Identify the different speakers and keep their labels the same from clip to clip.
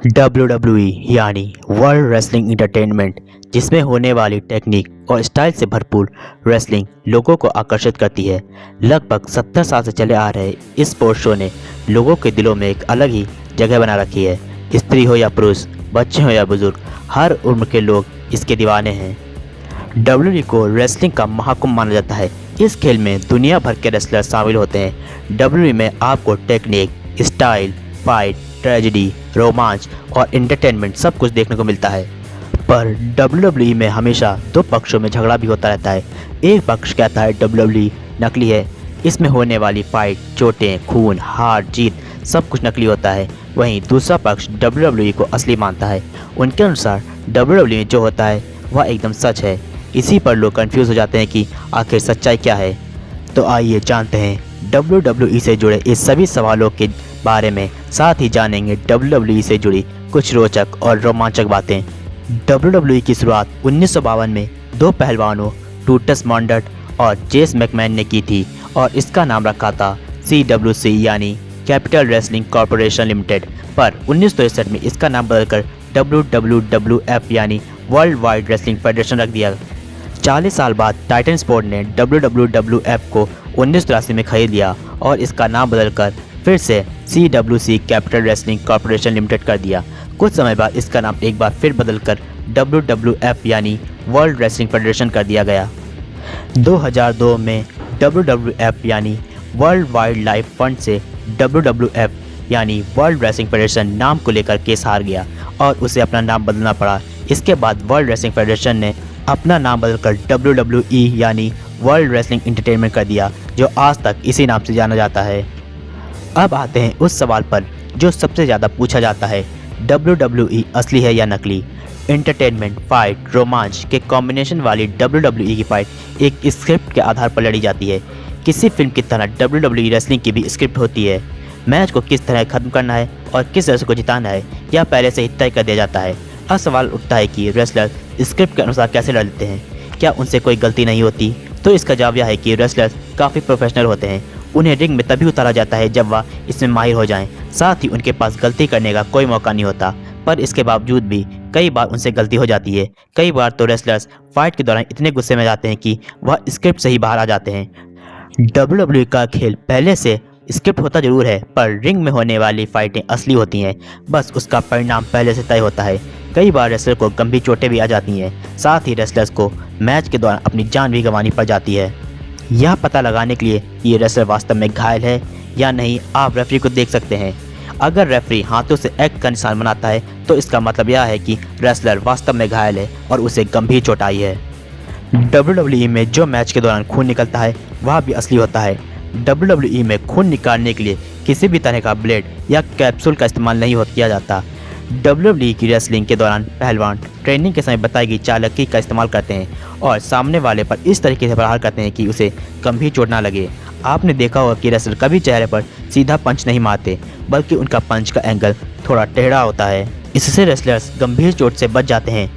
Speaker 1: WWE यानी world wrestling entertainment, जिसमें होने वाली टेक्निक और स्टाइल से भरपूर रेसलिंग लोगों को आकर्षित करती है। लगभग 70 साल से चले आ रहे इस स्पोर्ट्स शो ने लोगों के दिलों में एक अलग ही जगह बना रखी है। स्त्री हो या पुरुष, बच्चे हो या बुजुर्ग, हर उम्र के लोग इसके दीवाने हैं। WWE को रेसलिंग का महाकुंभ माना जाता है। इस खेल में दुनिया भर के रेसलर शामिल होते हैं। WWE में आपको टेक्निक, स्टाइल, फाइट, ट्रेजेडी, रोमांच और एंटरटेनमेंट सब कुछ देखने को मिलता है। पर WWE में हमेशा दो पक्षों में झगड़ा भी होता रहता है। एक पक्ष कहता है WWE नकली है, इसमें होने वाली फाइट, चोटें, खून, हार जीत सब कुछ नकली होता है। वहीं दूसरा पक्ष WWE को असली मानता है। उनके अनुसार WWE में जो होता है वह एकदम सच है। इसी पर लोग कंफ्यूज हो जाते हैं कि आखिर सच्चाई क्या है। तो आइए जानते हैं WWE से जुड़े इस सभी सवालों के बारे में, साथ ही जानेंगे WWE से जुड़ी कुछ रोचक और रोमांचक बातें। WWE की शुरुआत 1952 में दो पहलवानों टूटस मॉन्डट और जेस मैकमैन ने की थी और इसका नाम रखा था CWC यानी कैपिटल रेसलिंग कॉरपोरेशन लिमिटेड। पर 1963 में इसका नाम बदलकर WWF यानी वर्ल्ड वाइड रेसलिंग फेडरेशन रख दिया। 40 साल बाद टाइटन स्पोर्ट ने WWF को 1983 में खरीद लिया और इसका नाम बदलकर फिर से CWC capital wrestling corporation limited कर दिया। कुछ समय बाद इसका नाम एक बार फिर बदलकर WWF यानी वर्ल्ड रेसलिंग फेडरेशन कर दिया गया। 2002 में WWF यानी वर्ल्ड वाइल्ड लाइफ फंड से WWF यानी वर्ल्ड रेसलिंग फेडरेशन नाम को लेकर केस हार गया और उसे अपना नाम बदलना पड़ा। इसके बाद वर्ल्ड रेसलिंग फेडरेशन ने अपना नाम बदलकर WWE यानी वर्ल्ड रेसलिंग इंटरटेनमेंट कर दिया, जो आज तक इसी नाम से जाना जाता है। अब आते हैं उस सवाल पर जो सबसे ज़्यादा पूछा जाता है, WWE असली है या नकली। एंटरटेनमेंट, फाइट, रोमांच के कॉम्बिनेशन वाली WWE की फाइट एक स्क्रिप्ट के आधार पर लड़ी जाती है। किसी फिल्म की तरह WWE रेसलिंग की भी स्क्रिप्ट होती है। मैच को किस तरह ख़त्म करना है और किस रेसलर को जिताना है यह पहले से ही तय कर दिया जाता है। अब सवाल उठता है कि रेसलर स्क्रिप्ट के अनुसार कैसे लड़ते हैं, क्या उनसे कोई गलती नहीं होती? तो इसका जवाब यह है कि रेसलर्स काफ़ी प्रोफेशनल होते हैं। उन्हें रिंग में तभी उतारा जाता है जब वह इसमें माहिर हो जाएं। साथ ही उनके पास गलती करने का कोई मौका नहीं होता। पर इसके बावजूद भी कई बार उनसे गलती हो जाती है। कई बार तो रेसलर्स फाइट के दौरान इतने गुस्से में जाते हैं कि वह स्क्रिप्ट से ही बाहर आ जाते हैं। WWE का खेल पहले से स्क्रिप्ट होता जरूर है, पर रिंग में होने वाली फाइटें असली होती हैं। बस उसका परिणाम पहले से तय होता है। कई बार रेसलर को गंभीर चोटें भी आ जाती हैं। साथ ही रेसलर्स को मैच के दौरान अपनी जान भी गंवानी पड़ जाती है। यह पता लगाने के लिए कि ये रेसलर वास्तव में घायल है या नहीं, आप रेफरी को देख सकते हैं। अगर रेफरी हाथों से एक्स का निशान बनाता है तो इसका मतलब यह है कि रेसलर वास्तव में घायल है और उसे गंभीर चोट आई है। WWE में जो मैच के दौरान खून निकलता है वह भी असली होता है। WWE में खून निकालने के लिए किसी भी तरह का ब्लेड या कैप्सूल का इस्तेमाल नहीं किया जाता। WWE की रेसलिंग के दौरान पहलवान ट्रेनिंग के समय बताई गई चालाकी का इस्तेमाल करते हैं और सामने वाले पर इस तरीके से प्रहार करते हैं कि उसे गंभीर चोट ना लगे। आपने देखा होगा कि रेसलर कभी चेहरे पर सीधा पंच नहीं मारते, बल्कि उनका पंच का एंगल थोड़ा टेढ़ा होता है। इससे रेसलर्स गंभीर चोट से बच जाते हैं।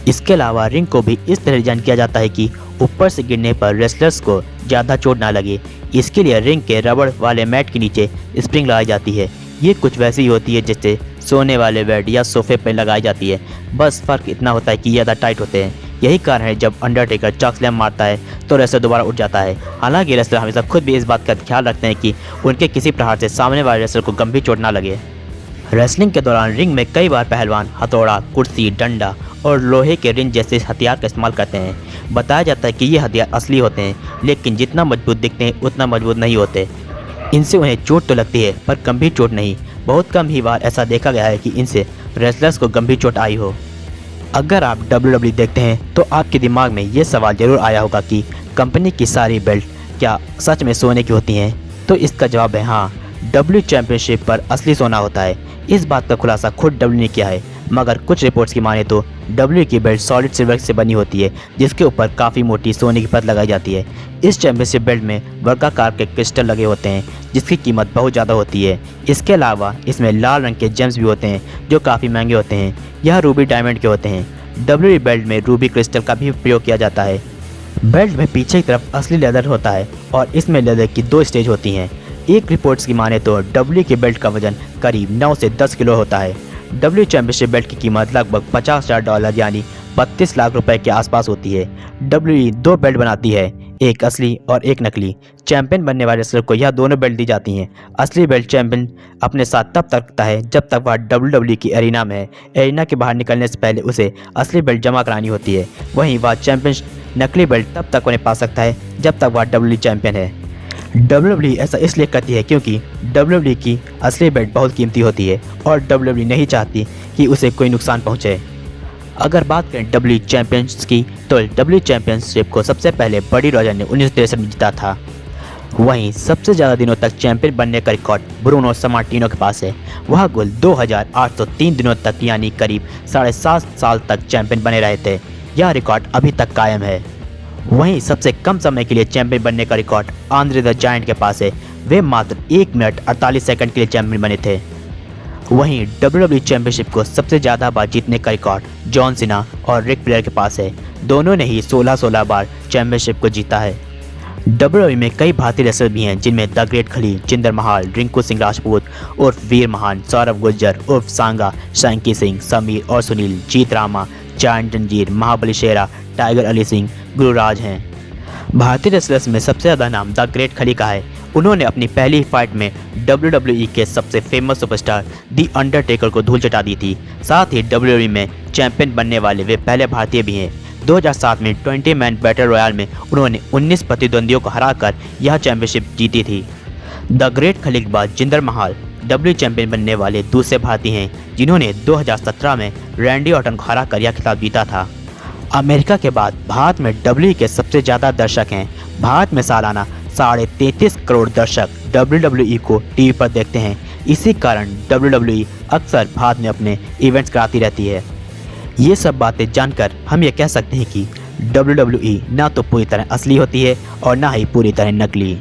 Speaker 1: इसके अलावा रिंग को भी इस तरह डिजाइन किया जाता है कि ऊपर से गिरने पर रेसलर्स को ज़्यादा चोट ना लगे। इसके लिए रिंग के रबड़ वाले मैट के नीचे स्प्रिंग लगाई जाती है। ये कुछ वैसी ही होती है जैसे सोने वाले बेड या सोफे पर लगाई जाती है, बस फ़र्क इतना होता है कि ज़्यादा टाइट होते हैं। यही कारण है जब अंडरटेकर चॉक स्लैम मारता है तो रेसलर दोबारा उठ जाता है। हालांकि रेसलर हमेशा खुद भी इस बात का ख्याल रखते हैं कि उनके किसी प्रहार से सामने वाले रेसलर को गंभीर चोट ना लगे। रेसलिंग के दौरान रिंग में कई बार पहलवान हथौड़ा, कुर्सी, डंडा और लोहे के रिंग जैसे हथियार का इस्तेमाल करते हैं। बताया जाता है कि ये हथियार असली होते हैं, लेकिन जितना मजबूत दिखते हैं उतना मजबूत नहीं होते। इनसे उन्हें चोट तो लगती है पर गंभीर चोट नहीं। बहुत कम ही बार ऐसा देखा गया है कि इनसे रेसलर्स को गंभीर चोट आई हो। अगर आप WWE देखते हैं तो आपके दिमाग में ये सवाल जरूर आया होगा कि कंपनी की सारी बेल्ट क्या सच में सोने की होती हैं? तो इसका जवाब है हाँ, W चैंपियनशिप पर असली सोना होता है। इस बात का खुलासा खुद W ने किया है, मगर कुछ रिपोर्ट्स की माने तो W की बेल्ट सॉलिड सिल्वर से बनी होती है, जिसके ऊपर काफ़ी मोटी सोने की परत लगाई जाती है। इस चैंपियनशिप बेल्ट में वर्गाकार के क्रिस्टल लगे होते हैं, जिसकी कीमत बहुत ज़्यादा होती है। इसके अलावा इसमें लाल रंग के जेम्स भी होते हैं जो काफ़ी महंगे होते हैं। यह रूबी डायमंड के होते हैं। WWE बेल्ट में रूबी क्रिस्टल का भी प्रयोग किया जाता है। बेल्ट में पीछे की तरफ असली लेदर होता है और इसमें लेदर की 2 स्टेज होती हैं। एक रिपोर्ट्स की माने तो WWE की बेल्ट का वजन करीब 9 से 10 किलो होता है। डब्ल्यू चैंपियनशिप बेल्ट की कीमत लगभग $50,000 यानी 32 लाख रुपए के आसपास होती है। डब्ल्यू दो बेल्ट बनाती है, एक असली और एक नकली। चैंपियन बनने वाले रेसलर को यह दोनों बेल्ट दी जाती हैं। असली बेल्ट चैंपियन अपने साथ तब तक रखता है जब तक वह डब्ल्यू की एरिना में है। एरिना के बाहर निकलने से पहले उसे असली बेल्ट जमा करानी होती है। वहीं वह चैंपियन नकली बेल्ट तब तक उन्हें पा सकता है जब तक वह डब्ल्यू चैंपियन है। डब्ल्यू ऐसा इसलिए करती है क्योंकि डब्ल्यू की असली बेल्ट बहुत कीमती होती है और डब्ल्यू नहीं चाहती कि उसे कोई नुकसान पहुंचे। अगर बात करें डब्ल्यू चैंपियंस की, तो डब्ल्यू चैंपियनशिप को सबसे पहले बडी रॉजर ने 1963 में जीता था। वहीं सबसे ज़्यादा दिनों तक चैंपियन बनने का रिकॉर्ड ब्रूनो समार्टिनो के पास है। वह कुल 2803 दिनों तक यानी करीब 7.5 साल तक चैंपियन बने रहे थे। यह रिकॉर्ड अभी तक कायम है। वहीं सबसे कम समय के लिए चैंपियन बनने का रिकॉर्ड आंद्रे द जायंट के पास है। वे मात्र 1 मिनट 48 सेकंड के लिए चैंपियन बने थे। वहीं डब्ल्यू चैंपियनशिप को सबसे ज़्यादा बार जीतने का रिकॉर्ड जॉन सीना और रिक फ्लेयर के पास है। दोनों ने ही 16 बार चैंपियनशिप को जीता है। डब्ल्यू में कई भारतीय रेसलर भी हैं, जिनमें द ग्रेट खली, जिंदर महाल, रिंकू सिंह राजपूत उर्फ वीर महान, सौरभ गुर्जर उर्फ सांगा, शंकी सिंह, समीर और सुनील, जीत रामा, जायंट जंजीर, महाबली शेरा, टाइगर अली सिंह, गुरुराज हैं। भारतीय रेसलर्स में सबसे ज़्यादा नाम द ग्रेट खली का है। उन्होंने अपनी पहली फाइट में WWE के सबसे फेमस सुपरस्टार दी अंडरटेकर को धूल चटा दी थी। साथ ही WWE में चैंपियन बनने वाले वे पहले भारतीय भी हैं। 2007 में 20 मैन बैटल रॉयल में उन्होंने 19 प्रतिद्वंदियों को हराकर यह चैंपियनशिप जीती थी। द ग्रेट खली के बाद जिंदर महाल डब्ल्यू चैंपियन बनने वाले दूसरे भारतीय हैं, जिन्होंने 2017 में रैंडी ऑर्टन को हराकर यह खिताब जीता था। अमेरिका के बाद भारत में डब्ल्यू के सबसे ज़्यादा दर्शक हैं। भारत में सालाना 33.5 करोड़ दर्शक WWE को टीवी पर देखते हैं। इसी कारण WWE अक्सर भारत में अपने इवेंट्स कराती रहती है। ये सब बातें जानकर हम ये कह सकते हैं कि WWE ना तो पूरी तरह असली होती है और ना ही पूरी तरह नकली।